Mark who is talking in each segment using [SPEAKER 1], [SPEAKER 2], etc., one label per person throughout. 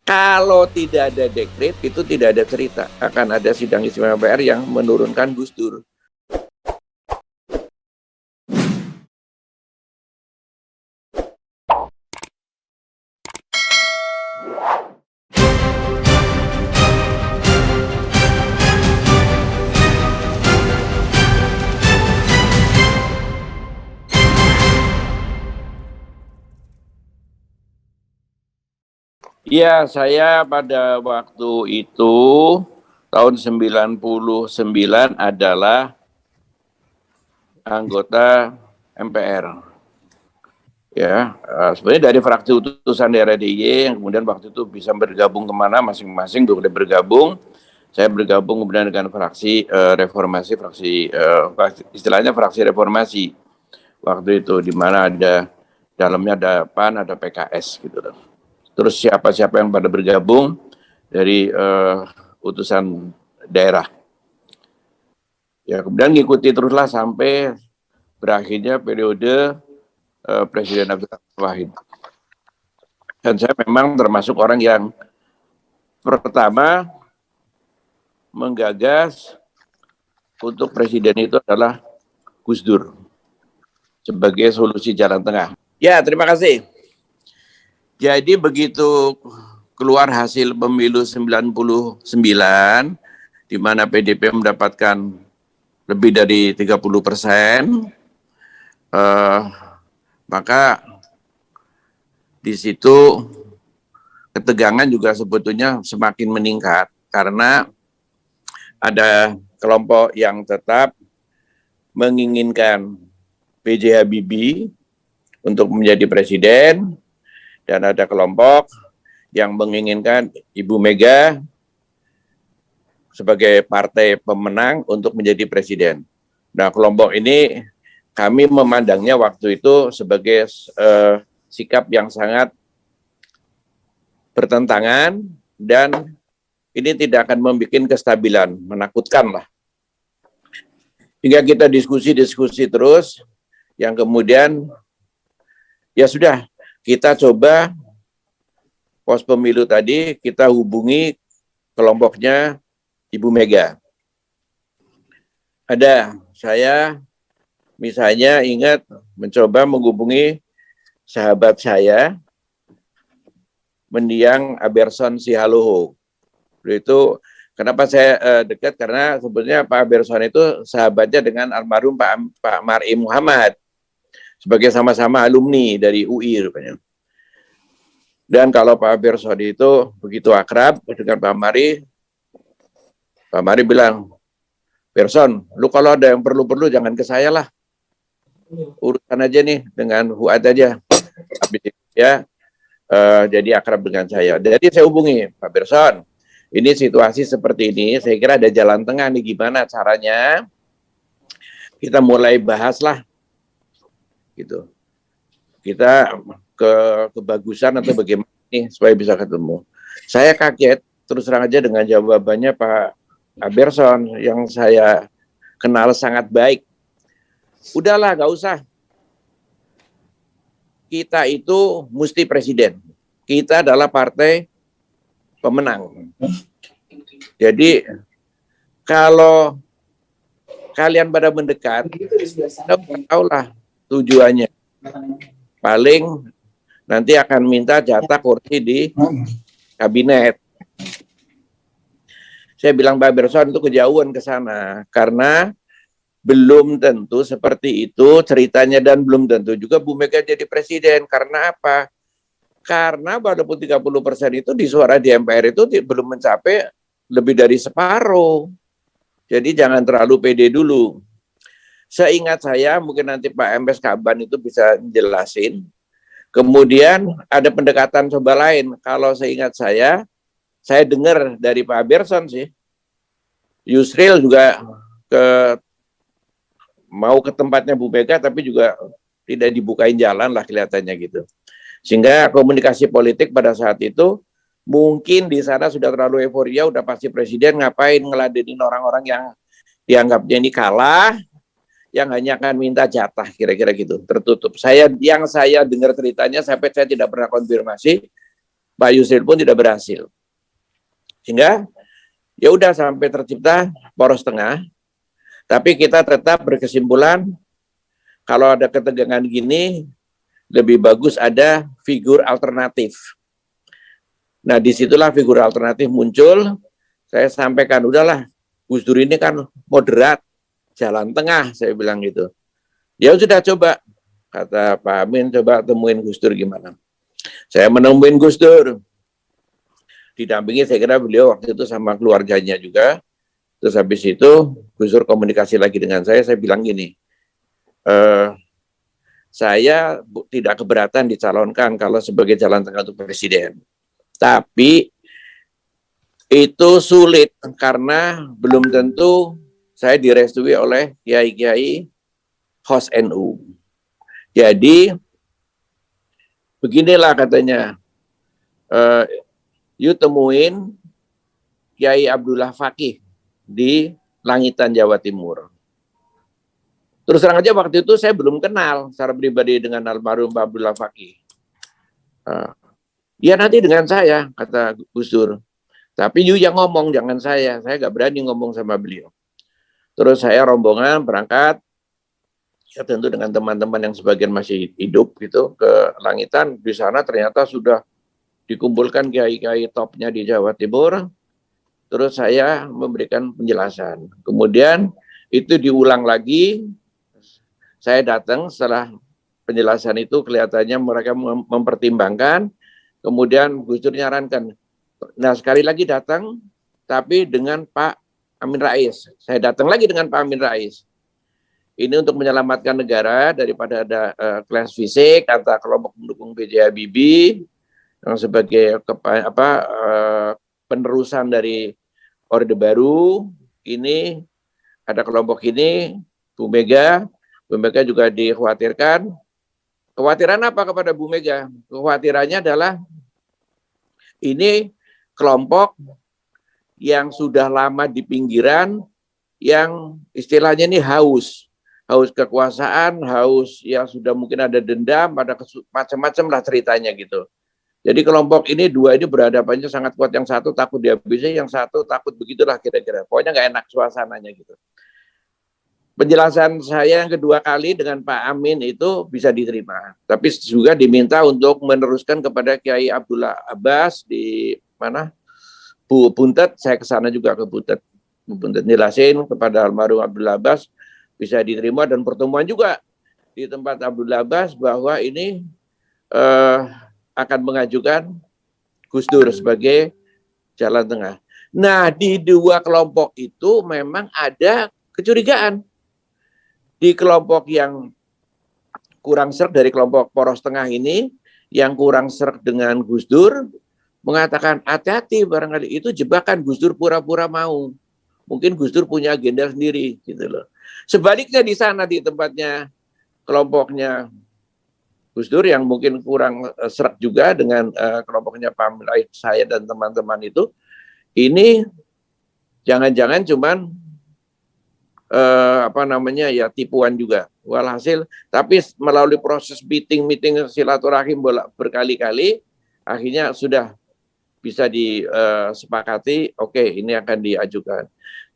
[SPEAKER 1] Kalau tidak ada dekret, itu tidak ada cerita. Akan ada sidang istimewa MPR yang menurunkan Gus Dur. Ya, saya pada waktu itu tahun 99 adalah anggota MPR. Ya, sebenarnya dari fraksi utusan daerah DIY yang kemudian waktu itu bisa bergabung kemana masing-masing boleh bergabung. Saya bergabung kemudian dengan fraksi reformasi, istilahnya fraksi reformasi waktu itu, di mana ada dalamnya ada PAN, ada PKS gitu loh. Terus siapa-siapa yang pada bergabung dari utusan daerah. Ya, kemudian ngikuti teruslah sampai berakhirnya periode Presiden Abdul Wahid. Dan saya memang termasuk orang yang pertama menggagas untuk presiden itu adalah Gus Dur sebagai solusi jalan tengah. Ya, terima kasih. Jadi begitu keluar hasil pemilu 99, di mana PDP mendapatkan lebih dari 30%, maka di situ ketegangan juga sebetulnya semakin meningkat karena ada kelompok yang tetap menginginkan B.J. Habibie untuk menjadi presiden, dan ada kelompok yang menginginkan Ibu Mega sebagai partai pemenang untuk menjadi presiden. Nah, kelompok ini kami memandangnya waktu itu sebagai sikap yang sangat bertentangan, dan ini tidak akan membuat kestabilan, menakutkan lah. Hingga kita diskusi terus, yang kemudian ya sudah, kita coba pos pemilu tadi, kita hubungi kelompoknya Ibu Mega. Ada, saya misalnya ingat mencoba menghubungi sahabat saya, Mendiang Aberson Sihaloho. Itu kenapa saya dekat, karena sebetulnya Pak Aberson itu sahabatnya dengan almarhum Pak Mar'i Muhammad, sebagai sama-sama alumni dari UI rupanya. Dan kalau Pak Aberson itu begitu akrab dengan Pak Mari bilang, Berson, lu kalau ada yang perlu-perlu jangan ke saya lah, urusan aja nih dengan Fuad aja. Habis itu ya jadi akrab dengan saya. Jadi saya hubungi Pak Berson, ini situasi seperti ini, saya kira ada jalan tengah nih, gimana caranya kita mulai bahas lah, gitu. Kita kebagusan atau bagaimana nih supaya bisa ketemu. Saya kaget terus terang aja dengan jawabannya Pak Aberson yang saya kenal sangat baik. Udahlah, nggak usah. Kita itu mesti presiden. Kita adalah partai pemenang. Jadi kalau kalian pada mendekat, tahu lah tujuannya. Paling nanti akan minta jatah kursi di kabinet. Saya bilang Pak Berson itu kejauhan ke sana, karena belum tentu seperti itu ceritanya, dan belum tentu juga Bu Mega jadi presiden. Karena apa? Karena walaupun 30% itu di suara di MPR itu belum mencapai lebih dari separuh. Jadi jangan terlalu pede dulu. Seingat saya, mungkin nanti Pak MS Kaban itu bisa jelasin. Kemudian ada pendekatan coba lain. Kalau seingat saya dengar dari Pak Berson sih, Yusril juga mau ke tempatnya Bu Mega, tapi juga tidak dibukain jalan lah kelihatannya gitu. Sehingga komunikasi politik pada saat itu mungkin di sana sudah terlalu euforia, udah pasti presiden, ngapain ngeladenin orang-orang yang dianggapnya ini kalah, yang hanya akan minta jatah, kira-kira gitu, tertutup. Yang saya dengar ceritanya, sampai saya tidak pernah konfirmasi, Pak Yusril pun tidak berhasil. Sehingga ya udah sampai tercipta poros tengah, tapi kita tetap berkesimpulan kalau ada ketegangan gini lebih bagus ada figur alternatif. Nah, disitulah figur alternatif muncul. Saya sampaikan, udahlah, Gus Dur ini kan moderat, jalan tengah, saya bilang gitu. Ya sudah, coba, kata Pak Amin, coba temuin Gus Dur gimana. Saya menemuin Gus Dur, didampingi saya kira beliau waktu itu sama keluarganya juga. Terus habis itu Gus Dur komunikasi lagi dengan saya bilang gini, saya tidak keberatan dicalonkan kalau sebagai jalan tengah untuk presiden. Tapi itu sulit karena belum tentu saya direstui oleh kiai-kiai host NU. Jadi beginilah katanya, you temuin Kiai Abdullah Fakih di Langitan, Jawa Timur. Terus terang aja waktu itu saya belum kenal secara pribadi dengan almarhum Pak Abdullah Fakih. Ya nanti dengan saya, kata Gus Dur. Tapi you yang ngomong, jangan saya nggak berani ngomong sama beliau. Terus saya rombongan berangkat, ya tentu dengan teman-teman yang sebagian masih hidup gitu ke Langitan. Di sana ternyata sudah dikumpulkan kiai-kiai topnya di Jawa Timur. Terus saya memberikan penjelasan. Kemudian itu diulang lagi. Saya datang setelah penjelasan itu kelihatannya mereka mempertimbangkan. Kemudian Gus Dur nyarankan, nah sekali lagi datang, tapi dengan Pak Amin Rais. Saya datang lagi dengan Pak Amin Rais. Ini untuk menyelamatkan negara daripada ada clash fisik antara kelompok pendukung B.J. Habibie yang sebagai penerusan dari Orde Baru. Ini ada kelompok ini, Bu Mega juga dikhawatirkan. Kekhawatiran apa kepada Bu Mega? Kekhawatirannya adalah ini kelompok yang sudah lama di pinggiran, yang istilahnya ini haus kekuasaan, haus yang sudah mungkin ada dendam, ada macam-macam lah ceritanya gitu. Jadi kelompok ini dua ini berhadapannya sangat kuat, yang satu takut dihabisi, yang satu takut begitulah kira-kira. Pokoknya nggak enak suasananya gitu. Penjelasan saya yang kedua kali dengan Pak Amin itu bisa diterima, tapi juga diminta untuk meneruskan kepada Kiai Abdullah Abbas di mana Bu Buntet. Saya ke sana juga ke Buntet jelasin kepada almarhum Abdullah Abbas bisa diterima, dan pertemuan juga di tempat Abdullah Abbas bahwa ini akan mengajukan Gus Dur sebagai jalan tengah. Nah, di dua kelompok itu memang ada kecurigaan. Di kelompok yang kurang serg dari kelompok poros tengah ini, yang kurang serg dengan Gus Dur, mengatakan hati-hati, barangkali itu jebakan Gus Dur pura-pura mau. Mungkin Gus Dur punya agenda sendiri gitu loh. Sebaliknya di sana di tempatnya kelompoknya Gus Dur yang mungkin kurang serg juga dengan kelompoknya Pak Amin Rais, saya dan teman-teman itu, ini jangan-jangan cuman ya tipuan juga. Walhasil, tapi melalui proses meeting silaturahim berkali-kali, akhirnya sudah bisa disepakati, oke, ini akan diajukan.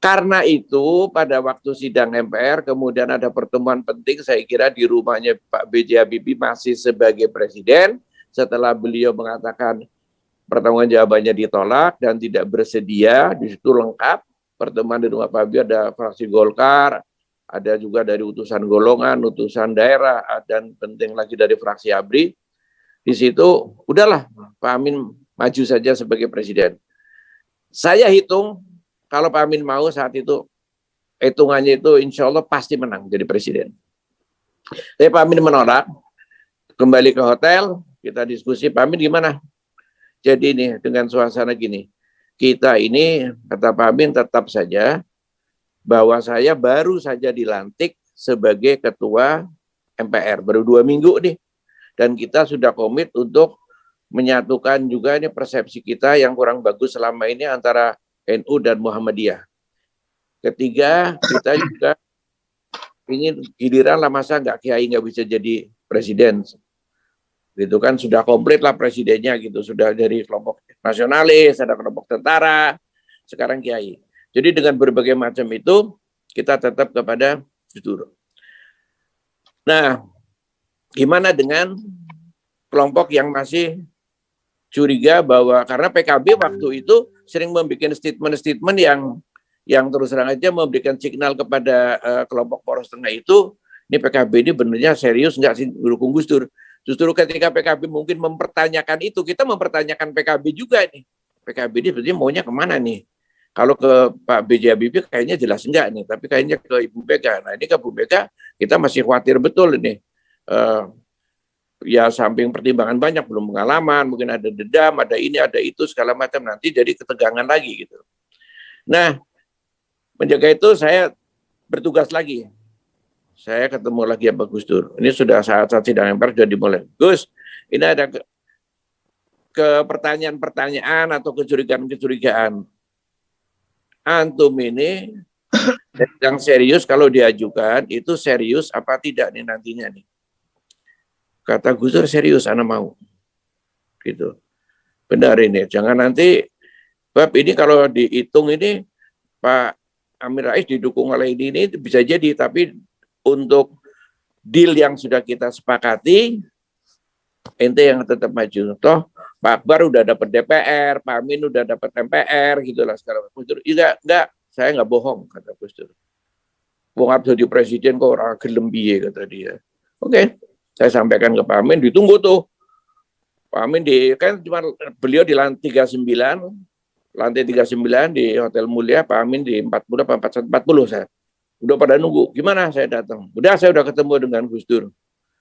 [SPEAKER 1] Karena itu pada waktu sidang MPR kemudian ada pertemuan penting, saya kira di rumahnya Pak B.J. Habibie masih sebagai presiden, setelah beliau mengatakan pertanggungjawabannya ditolak dan tidak bersedia, di situ lengkap. Pertemuan di rumah Pak Habibie ada fraksi Golkar, ada juga dari utusan golongan, utusan daerah, dan penting lagi dari fraksi ABRI. Di situ udahlah Pak Amin maju saja sebagai presiden. Saya hitung kalau Pak Amin mau saat itu, hitungannya itu insya Allah pasti menang jadi presiden. Tapi Pak Amin menolak, kembali ke hotel, kita diskusi, Pak Amin gimana? Jadi ini dengan suasana gini, kita ini, kata Pak Amin, tetap saja bahwa saya baru saja dilantik sebagai ketua MPR, baru 2 minggu nih. Dan kita sudah komit untuk menyatukan juga ini persepsi kita yang kurang bagus selama ini antara NU dan Muhammadiyah. Ketiga, kita juga ingin giliran lah masa nggak kiai nggak bisa jadi presiden. gitu kan, sudah komplit lah presidennya gitu, sudah dari kelompok nasionalis, ada kelompok tentara, sekarang kiai. Jadi dengan berbagai macam itu kita tetap kepada Gus Dur. Nah, gimana dengan kelompok yang masih curiga bahwa karena PKB waktu itu sering membuat statement-statement yang terus terang aja memberikan signal kepada kelompok poros tengah itu, ini PKB ini benernya serius nggak sih mendukung Gus Dur? Justru ketika PKB mungkin mempertanyakan itu, kita mempertanyakan PKB juga nih. PKB ini sebenarnya maunya kemana nih? Kalau ke Pak B.J. Habibie kayaknya jelas enggak nih, tapi kayaknya ke Ibu Mega. Nah ini ke Bu Mega kita masih khawatir betul ini. Ya samping pertimbangan banyak, belum pengalaman, mungkin ada dendam, ada ini, ada itu, segala macam. Nanti jadi ketegangan lagi gitu. Nah, menjaga itu saya bertugas lagi. Saya ketemu lagi sama Gus Dur. Ini sudah saat-saat sidang MPR sudah dimulai. Gus, ini ada ke pertanyaan-pertanyaan atau kecurigaan-kecurigaan. Antum ini yang serius kalau diajukan itu serius apa tidak nih nantinya nih? Kata Gus Dur serius, anak mau. Gitu. Benar ini. Jangan nanti bab ini kalau dihitung ini Pak Amin Rais didukung oleh ini bisa jadi, tapi untuk deal yang sudah kita sepakati, ente yang tetap maju. Toh Pak Akbar udah dapat DPR, Pak Amin udah dapat MPR, gitulah sekarang. Gus Dur, enggak, saya nggak bohong, kata Gus Dur. Wong Abdul jadi presiden kok orang gelem piye, kata dia. Oke, saya sampaikan ke Pak Amin, ditunggu tuh. Pak Amin kan cuma beliau di lantai 39 di Hotel Mulia, Pak Amin di 40 apa 40 saya. Udah pada nunggu, gimana saya datang? Udah, saya udah ketemu dengan Gus Dur.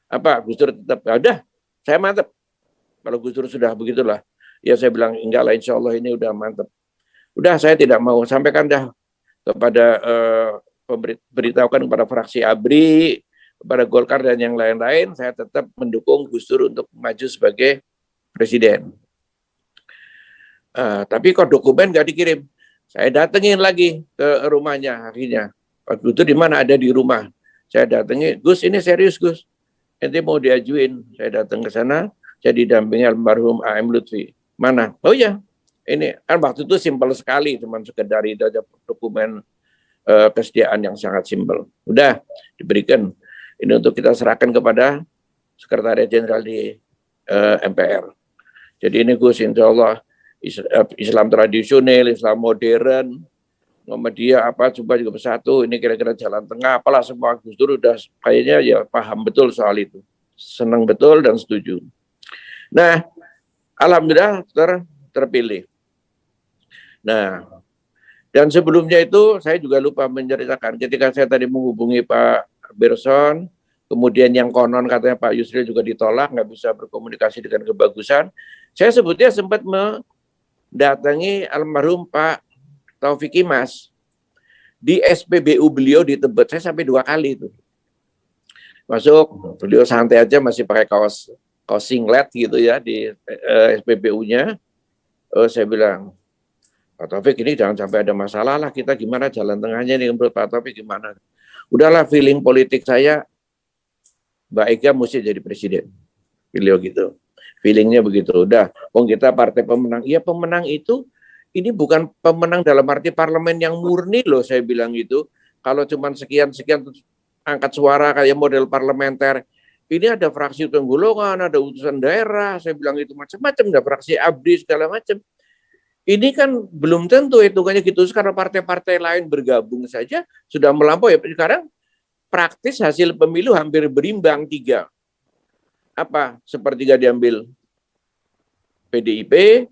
[SPEAKER 1] Apa, Gus Dur tetap, udah, saya mantep. Kalau Gus Dur sudah begitulah. Ya saya bilang, enggak lah, insya Allah ini udah mantep. Udah, saya tidak mau sampaikan dah kepada, beritahukan kepada fraksi ABRI, kepada Golkar dan yang lain-lain, saya tetap mendukung Gus Dur untuk maju sebagai presiden. Tapi kok dokumen nggak dikirim? Saya datengin lagi ke rumahnya akhirnya. Pak Gus Dur di mana? Ada di rumah. Saya datengin, Gus ini serius Gus. Ente mau diajuin. Saya datang ke sana, saya didampingi almarhum A.M. Lutfi. Mana? Oh iya, ini kan waktu itu simpel sekali, cuma sekedar itu aja dokumen kesediaan yang sangat simpel. Udah diberikan. Ini untuk kita serahkan kepada Sekretariat Jenderal di MPR. Jadi ini Gus, insya Allah Islam tradisional, Islam modern, Muhammadiyah apa coba juga bersatu, ini kira-kira jalan tengah, apalah semua Gus Dur udah kayaknya ya paham betul soal itu. Senang betul dan setuju. Nah, alhamdulillah terpilih. Nah, dan sebelumnya itu saya juga lupa menceritakan ketika saya tadi menghubungi Pak Berson, kemudian yang konon katanya Pak Yusril juga ditolak, nggak bisa berkomunikasi dengan kebagusan. Saya sebutnya sempat mendatangi almarhum Pak Taufik Imas di SPBU beliau di Tebet. Saya sampai 2 kali itu. Masuk, beliau santai aja masih pakai kaos singlet gitu ya di SPBU-nya. Saya bilang, Pak Taufik ini jangan sampai ada masalah lah, kita gimana jalan tengahnya nih menurut Pak Taufik gimana? Udahlah, feeling politik saya Mbak Ega mesti jadi presiden. Beliau gitu. Feelingnya begitu. Udah, kita partai pemenang. Iya pemenang itu, ini bukan pemenang dalam arti parlemen yang murni loh, saya bilang gitu. Kalau cuma sekian-sekian angkat suara kayak model parlementer, ini ada fraksi penggolongan, ada utusan daerah, saya bilang itu macam-macam, ada fraksi ABRI segala macam. Ini kan belum tentu hitungannya gitu, karena partai-partai lain bergabung saja sudah melampaui. Sekarang praktis hasil pemilu hampir berimbang 3. Apa? Sepertiga diambil PDIP,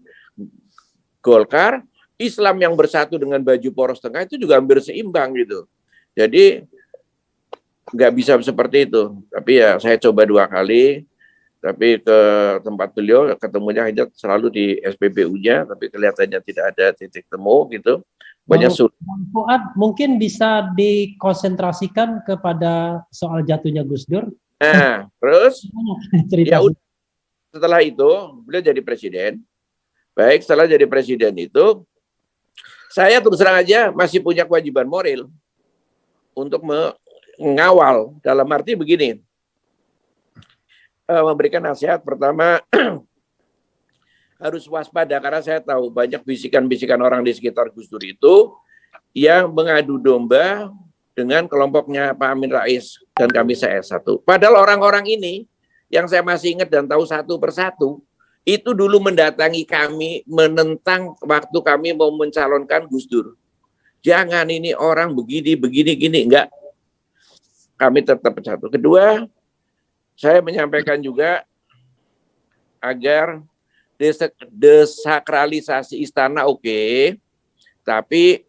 [SPEAKER 1] Golkar, Islam yang bersatu dengan baju poros tengah itu juga hampir seimbang gitu. Jadi nggak bisa seperti itu. Tapi ya saya coba 2 kali, tapi ke tempat beliau ketemunya hanya selalu di SPBU-nya, tapi kelihatannya tidak ada titik temu gitu. Banyak sulit.
[SPEAKER 2] Fuad, mungkin bisa dikonsentrasikan kepada soal jatuhnya Gus Dur.
[SPEAKER 1] Nah, terus ya setelah itu beliau jadi presiden. Baik, setelah jadi presiden itu, saya terus terang aja masih punya kewajiban moral untuk mengawal, dalam arti begini. memberikan nasihat. Pertama, harus waspada karena saya tahu banyak bisikan-bisikan orang di sekitar Gus Dur itu yang mengadu domba dengan kelompoknya Pak Amin Rais dan kami CS1. Padahal orang-orang ini yang saya masih ingat dan tahu satu persatu, itu dulu mendatangi kami menentang waktu kami mau mencalonkan Gus Dur. Jangan ini orang begini, gini, enggak. Kami tetap bersatu. Kedua, saya menyampaikan juga agar desakralisasi istana oke, tapi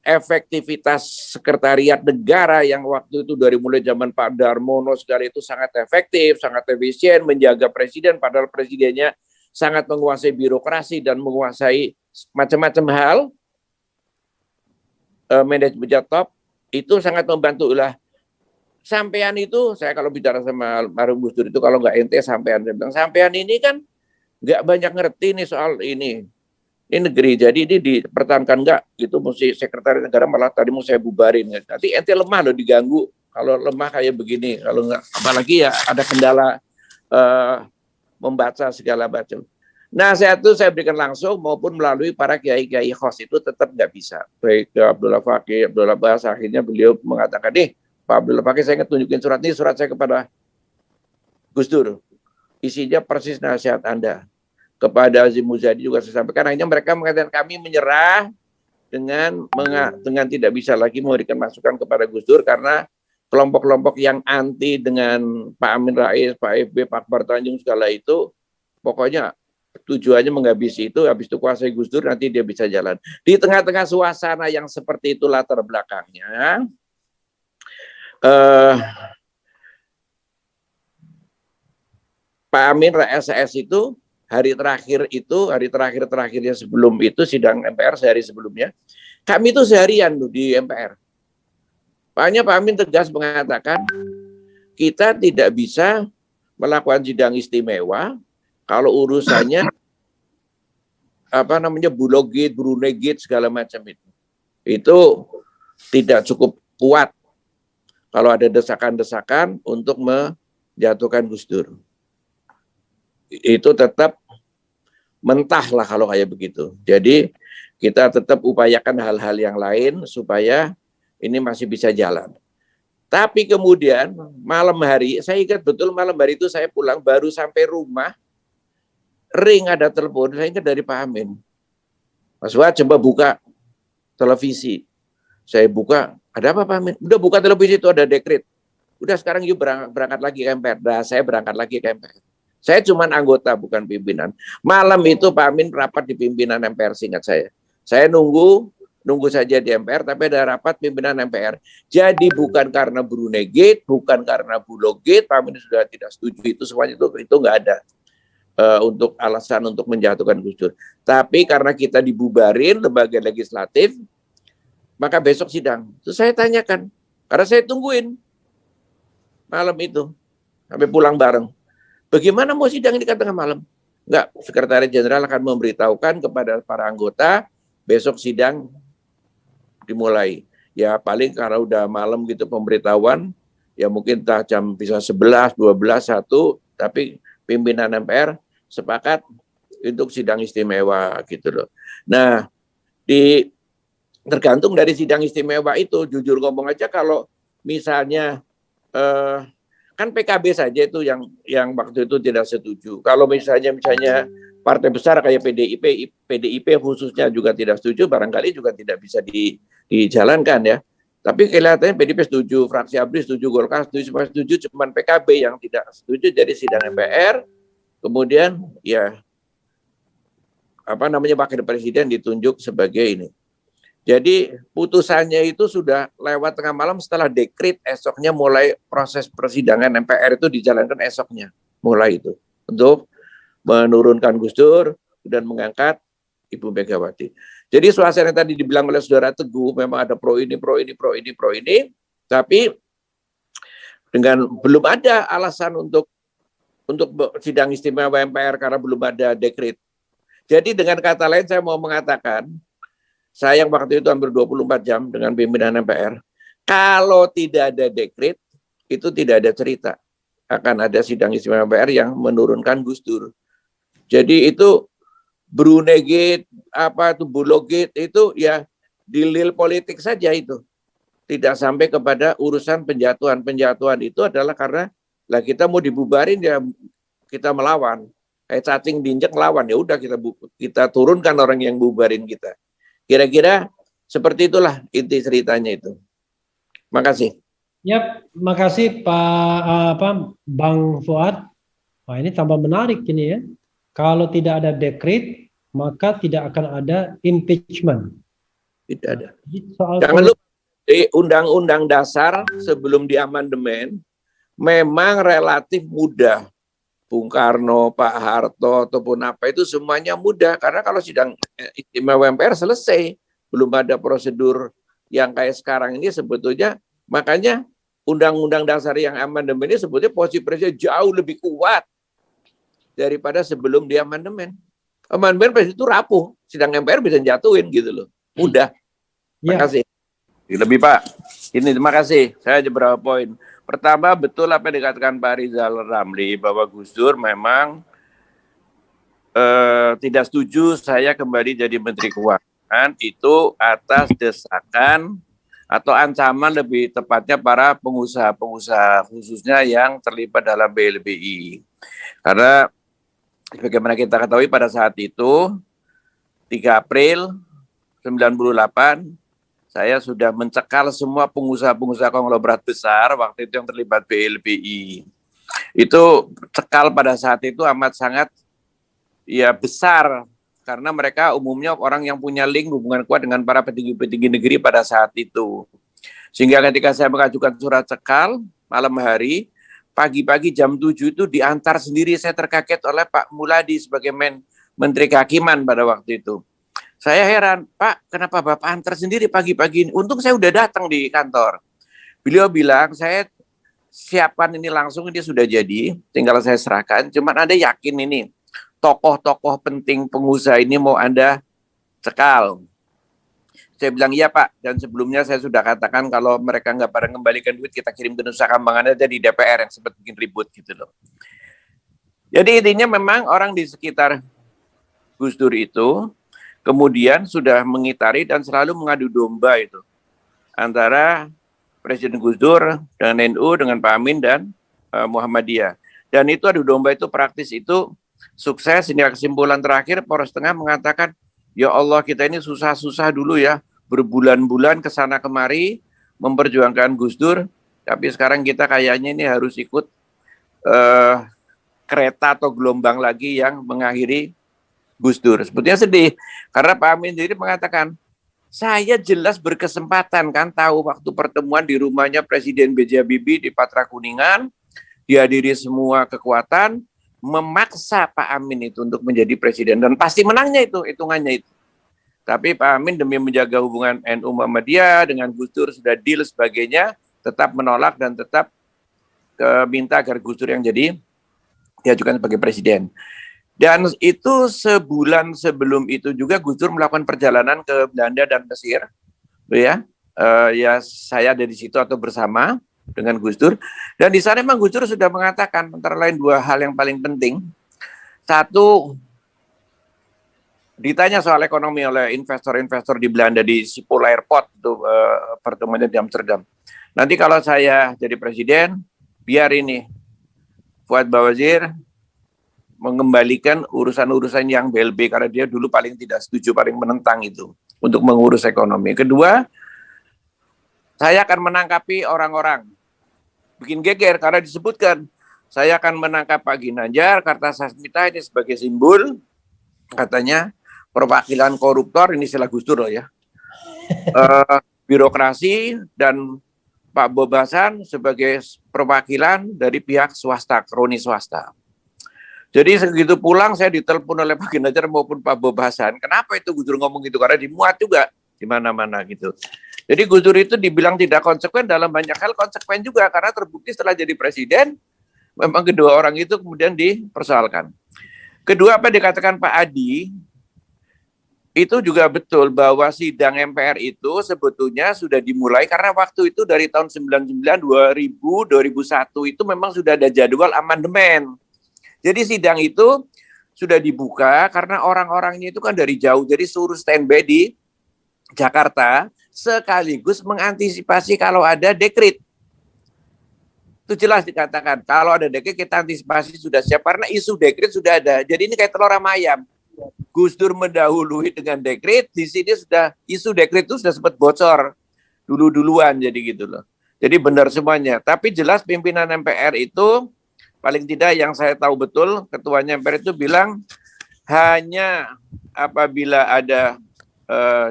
[SPEAKER 1] efektivitas sekretariat negara yang waktu itu dari mulai zaman Pak Darmono segala itu sangat efektif, sangat efisien menjaga presiden, padahal presidennya sangat menguasai birokrasi dan menguasai macam-macam hal, manajemen top itu sangat membantu lah. Sampean itu, saya kalau bicara sama almarhum Gus Dur itu kalau nggak ente sampean, saya bilang sampean ini kan nggak banyak ngerti nih soal ini negeri, jadi ini dipertahankan nggak, itu mesti sekretaris negara malah tadi mau saya bubarin, nanti ente lemah loh diganggu, kalau lemah kayak begini, kalau nggak, apalagi ya ada kendala membaca segala macam. Nah saya berikan langsung maupun melalui para kiai-kiai khos itu tetap nggak bisa, baik Abdullah Fakih, Abdullah Bas, akhirnya beliau mengatakan, Pak Abdullah Fakih saya tunjukin surat ini, surat saya kepada Gus Dur, isinya persis nasihat Anda. Kepada Azim Muzadi juga saya sampaikan, akhirnya mereka mengatakan kami menyerah dengan tidak bisa lagi memberikan masukan kepada Gus Dur karena kelompok-kelompok yang anti dengan Pak Amin Rais, Pak FB, Pak Akbar Tanjung segala itu, pokoknya tujuannya menghabisi itu, habis itu kuasai Gus Dur, nanti dia bisa jalan. Di tengah-tengah suasana yang seperti itu latar belakangnya, Pak Amin SS itu hari terakhirnya sebelum itu sidang MPR sehari sebelumnya, kami itu seharian di MPR. Makanya Pak Amin tegas mengatakan kita tidak bisa melakukan sidang istimewa kalau urusannya Bulog Gate, Brunei Gate segala macam itu tidak cukup kuat kalau ada desakan-desakan untuk menjatuhkan Gus Dur. Itu tetap mentah lah kalau kayak begitu. Jadi kita tetap upayakan hal-hal yang lain supaya ini masih bisa jalan. Tapi kemudian malam hari, saya ingat betul malam hari itu saya pulang baru sampai rumah, ring ada telepon, saya ingat dari Pak Amin. Mas Wad coba buka televisi. Saya buka, ada apa Pak Amin? Udah buka televisi itu ada dekret. Udah sekarang yuk berangkat lagi ke MPR. Nah, saya berangkat lagi ke MPR. Saya cuma anggota, bukan pimpinan. Malam itu Pak Amin rapat di pimpinan MPR, seingat saya. Saya nunggu saja di MPR, tapi ada rapat pimpinan MPR. Jadi bukan karena Brunei Gate, bukan karena Bulog Gate, Pak Amin sudah tidak setuju itu semuanya itu nggak ada untuk alasan untuk menjatuhkan Gus Dur. Tapi karena kita dibubarin lembaga legislatif, maka besok sidang. Terus saya tanyakan, karena saya tungguin malam itu sampai pulang bareng. Bagaimana mau sidang ini tengah malam? Enggak, Sekretaris Jenderal akan memberitahukan kepada para anggota besok sidang dimulai. Ya paling karena udah malam gitu pemberitahuan, ya mungkin entah jam bisa 11, 12, 1, tapi pimpinan MPR sepakat untuk sidang istimewa gitu loh. Nah, tergantung dari sidang istimewa itu, jujur ngomong aja kalau misalnya kan PKB saja itu yang waktu itu tidak setuju. Kalau misalnya partai besar kayak PDIP khususnya juga tidak setuju, barangkali juga tidak bisa dijalankan ya. Tapi kelihatannya PDIP setuju, fraksi ABRI setuju, Golkar setuju, cuman PKB yang tidak setuju. Jadi sidang MPR, kemudian ya wakil presiden ditunjuk sebagai ini. Jadi putusannya itu sudah lewat tengah malam setelah dekret, esoknya mulai proses persidangan MPR itu dijalankan esoknya. Mulai itu untuk menurunkan Gus Dur dan mengangkat Ibu Megawati. Jadi suasana yang tadi dibilang oleh Saudara Teguh memang ada pro ini, tapi dengan belum ada alasan untuk sidang istimewa MPR karena belum ada dekret. Jadi dengan kata lain saya mau mengatakan, saya yang waktu itu hampir 24 jam dengan pimpinan MPR. Kalau tidak ada dekret, itu tidak ada cerita. akan ada sidang istimewa MPR yang menurunkan Gus Dur. Jadi itu Brunei Gate, Bulog Gate itu ya deal politik saja itu. Tidak sampai kepada urusan penjatuhan. Penjatuhan itu adalah karena lah kita mau dibubarin ya kita melawan. Kayak cacing diinjek melawan, ya udah kita turunkan orang yang bubarin kita. Kira-kira seperti itulah inti ceritanya itu. Makasih.
[SPEAKER 2] Ya, makasih Bang Fuad. Wah, ini tambah menarik ini ya. Kalau tidak ada dekret, maka tidak akan ada impeachment.
[SPEAKER 1] Tidak ada.
[SPEAKER 2] Soal
[SPEAKER 1] Jangan lupa di Undang-Undang Dasar sebelum diamandemen memang relatif mudah. Bung Karno, Pak Harto, ataupun apa itu semuanya mudah. Karena kalau sidang istimewa MPR selesai, belum ada prosedur yang kayak sekarang ini sebetulnya. Makanya Undang-Undang Dasar yang amandemen ini sebetulnya posisi presiden jauh lebih kuat daripada sebelum diamandemen. Amandemen presiden itu rapuh, sidang MPR bisa jatuhin gitu loh. Mudah. Terima kasih. Lebih Pak. Ini terima kasih. Saya aja beberapa poin. Pertama, betul apa yang dikatakan Pak Rizal Ramli bahwa Gus Dur memang tidak setuju saya kembali jadi Menteri Keuangan itu atas desakan atau ancaman lebih tepatnya para pengusaha-pengusaha khususnya yang terlibat dalam BLBI. Karena bagaimana kita ketahui pada saat itu 3 April 98 saya sudah mencekal semua pengusaha-pengusaha konglomerat besar waktu itu yang terlibat BLBI. Itu cekal pada saat itu amat sangat ya besar karena mereka umumnya orang yang punya link hubungan kuat dengan para petinggi-petinggi negeri pada saat itu. Sehingga ketika saya mengajukan surat cekal malam hari, pagi-pagi jam 7 itu diantar sendiri, saya terkaget oleh Pak Muladi sebagai Menteri Kehakiman pada waktu itu. Saya heran, Pak, kenapa Bapak antar sendiri pagi-pagi ini? Untung saya udah datang di kantor. Beliau bilang, saya siapkan ini langsung, ini sudah jadi, tinggal saya serahkan. Cuman Anda yakin ini, tokoh-tokoh penting pengusaha ini mau Anda cekal? Saya bilang, iya Pak, dan sebelumnya saya sudah katakan kalau mereka nggak pada mengembalikan duit, kita kirim ke Nusa Kambangan aja di DPR yang sempat bikin ribut gitu loh. Jadi intinya memang orang di sekitar Gus Dur itu, kemudian sudah mengitari dan selalu mengadu domba itu antara Presiden Gus Dur dengan NU, dengan Pak Amin dan Muhammadiyah. Dan itu adu domba itu praktis itu sukses. Ini kesimpulan terakhir, Poros Tengah mengatakan, ya Allah kita ini susah-susah dulu ya, berbulan-bulan kesana kemari memperjuangkan Gus Dur, tapi sekarang kita kayaknya ini harus ikut kereta atau gelombang lagi yang mengakhiri Gus Dur. Sebetulnya sedih, karena Pak Amin sendiri mengatakan, saya jelas berkesempatan kan tahu waktu pertemuan di rumahnya Presiden B.J. Habibie di Patra Kuningan, dihadiri semua kekuatan, memaksa Pak Amin itu untuk menjadi presiden. Dan pasti menangnya itu, hitungannya itu. Tapi Pak Amin demi menjaga hubungan NU Muhammadiyah dengan Gus Dur sudah deal sebagainya, tetap menolak dan tetap minta agar Gus Dur yang jadi diajukan sebagai presiden. Dan itu sebulan sebelum itu juga Gus Dur melakukan perjalanan ke Belanda dan Mesir, ya. Ya saya ada di situ atau bersama dengan Gus Dur. Dan di sana memang Gus Dur sudah mengatakan antara lain 2 hal yang paling penting. Satu, ditanya soal ekonomi oleh investor-investor di Belanda di Schiphol Airport itu pertemuannya di Amsterdam. Nanti kalau saya jadi presiden, biar ini Fuad Bawazir mengembalikan urusan-urusan yang BLB karena dia dulu paling tidak setuju, paling menentang itu untuk mengurus ekonomi. Kedua, saya akan menangkapi orang-orang. Bikin geger karena disebutkan saya akan menangkap Pak Ginanjar, Kartasasmita ini sebagai simbol katanya perwakilan koruptor, ini istilah Gus Dur loh ya. Birokrasi dan Pak Bob Hasan sebagai perwakilan dari pihak swasta, kroni swasta. Jadi segitu pulang saya ditelepon oleh Pak Ginanjar maupun Pak Bob Hasan. Kenapa itu Gus Dur ngomong gitu? Karena dimuat juga di mana-mana gitu. Jadi Gus Dur itu dibilang tidak konsekuen dalam banyak hal, konsekuen juga karena terbukti setelah jadi presiden memang kedua orang itu kemudian dipersoalkan. Kedua apa dikatakan Pak Adi, Itu juga betul bahwa sidang MPR itu sebetulnya sudah dimulai karena waktu itu dari tahun 99, 2000, 2001 itu memang sudah ada jadwal amandemen. Jadi sidang itu sudah dibuka karena orang-orangnya itu kan dari jauh, jadi suruh standby di Jakarta sekaligus mengantisipasi kalau ada dekret. Itu jelas dikatakan kalau ada dekret kita antisipasi sudah siap karena isu dekret sudah ada. Jadi ini kayak telur sama ayam. Gus Dur mendahului dengan dekret, di sini sudah isu dekret itu sudah sempat bocor duluan jadi gitu loh. Jadi benar semuanya. Tapi jelas pimpinan MPR itu paling tidak yang saya tahu betul ketuanya MPR itu bilang hanya apabila ada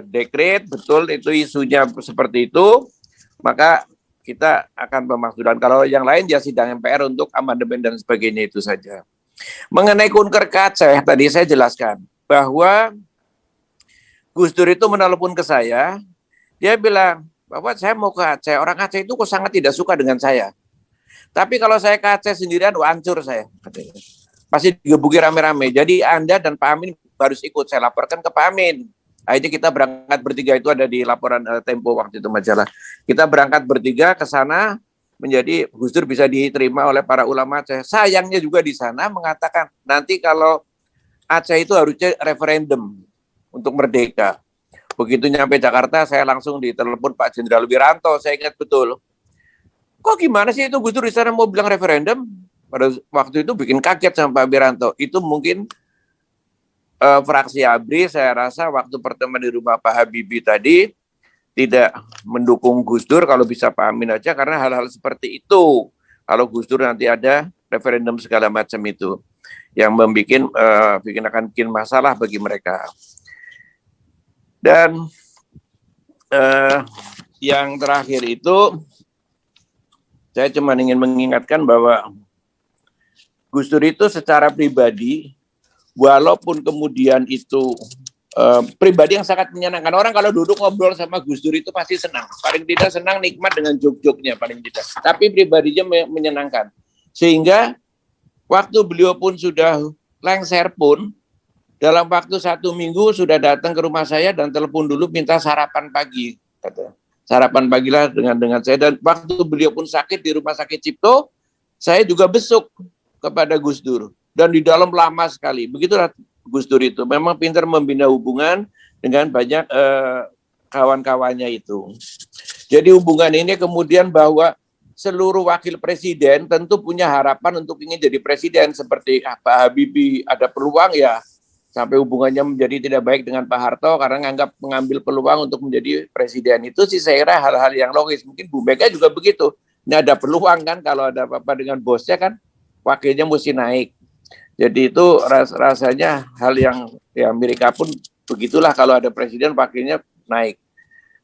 [SPEAKER 1] dekret betul itu isunya seperti itu maka kita akan pemakzulan. Kalau yang lain ya sidang MPR untuk amandemen dan sebagainya itu saja. Mengenai kunker Aceh tadi saya jelaskan bahwa Gus Dur itu menelepon ke saya, dia bilang bahwa saya mau ke Aceh, orang Aceh itu kok sangat tidak suka dengan saya. Tapi kalau saya ke Aceh sendirian, hancur saya. Pasti digebuki rame-rame. Jadi Anda dan Pak Amin harus ikut, saya laporkan ke Pak Amin. Akhirnya kita berangkat bertiga, itu ada di laporan Tempo waktu itu majalah. Kita berangkat bertiga ke sana, menjadi Gus Dur bisa diterima oleh para ulama Aceh. Sayangnya juga di sana mengatakan nanti kalau Aceh itu harusnya referendum untuk merdeka. Begitu nyampe Jakarta saya langsung ditelepon Pak Jenderal Wiranto, saya ingat betul. Kok gimana sih itu Gus Dur di sana mau bilang referendum? Pada waktu itu bikin kaget sama Pak Wiranto. Itu mungkin fraksi ABRI saya rasa waktu pertemuan di rumah Pak Habibie tadi tidak mendukung Gus Dur, kalau bisa Pak Amin aja karena hal-hal seperti itu. Kalau Gus Dur nanti ada referendum segala macam itu yang akan bikin masalah bagi mereka. Dan yang terakhir itu saya cuma ingin mengingatkan bahwa Gus Dur itu secara pribadi walaupun kemudian itu pribadi yang sangat menyenangkan. Orang kalau duduk ngobrol sama Gus Dur itu pasti senang. Paling tidak senang, nikmat dengan jok-joknya paling tidak. Tapi pribadinya menyenangkan. Sehingga waktu beliau pun sudah lengser pun, dalam waktu 1 minggu sudah datang ke rumah saya dan telepon dulu minta sarapan pagi. Sarapan pagilah dengan saya. Dan waktu beliau pun sakit di Rumah Sakit Cipto, saya juga besuk kepada Gus Dur. Dan di dalam lama sekali. Begitulah Gus Dur itu memang pintar membina hubungan dengan banyak kawan-kawannya itu. Jadi hubungan ini kemudian bahwa seluruh wakil presiden tentu punya harapan untuk ingin jadi presiden seperti Pak Habibie ada peluang ya sampai hubungannya menjadi tidak baik dengan Pak Harto karena menganggap mengambil peluang untuk menjadi presiden. Itu sih saya kira hal-hal yang logis. Mungkin Bu Mega juga begitu. Ini ada peluang kan kalau ada apa-apa dengan bosnya kan wakilnya mesti naik. Jadi itu rasanya hal yang Amerika pun begitulah kalau ada presiden wakilnya naik.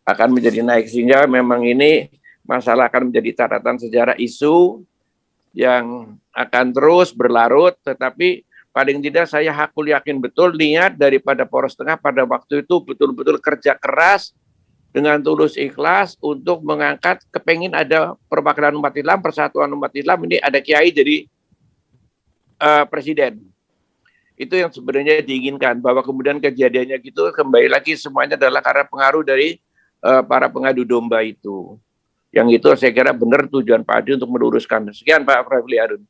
[SPEAKER 1] Akan menjadi naik sehingga memang ini masalah akan menjadi catatan sejarah isu yang akan terus berlarut tetapi paling tidak saya hakul yakin betul niat daripada Poros Tengah pada waktu itu betul-betul kerja keras dengan tulus ikhlas untuk mengangkat kepengin ada perwakilan umat Islam, persatuan umat Islam ini ada kiai jadi presiden. Itu yang sebenarnya diinginkan bahwa kemudian kejadiannya gitu kembali lagi semuanya adalah karena pengaruh dari para pengadu domba itu. Yang itu saya kira benar tujuan Pak Adi untuk meluruskan. Sekian Pak Refli Harun.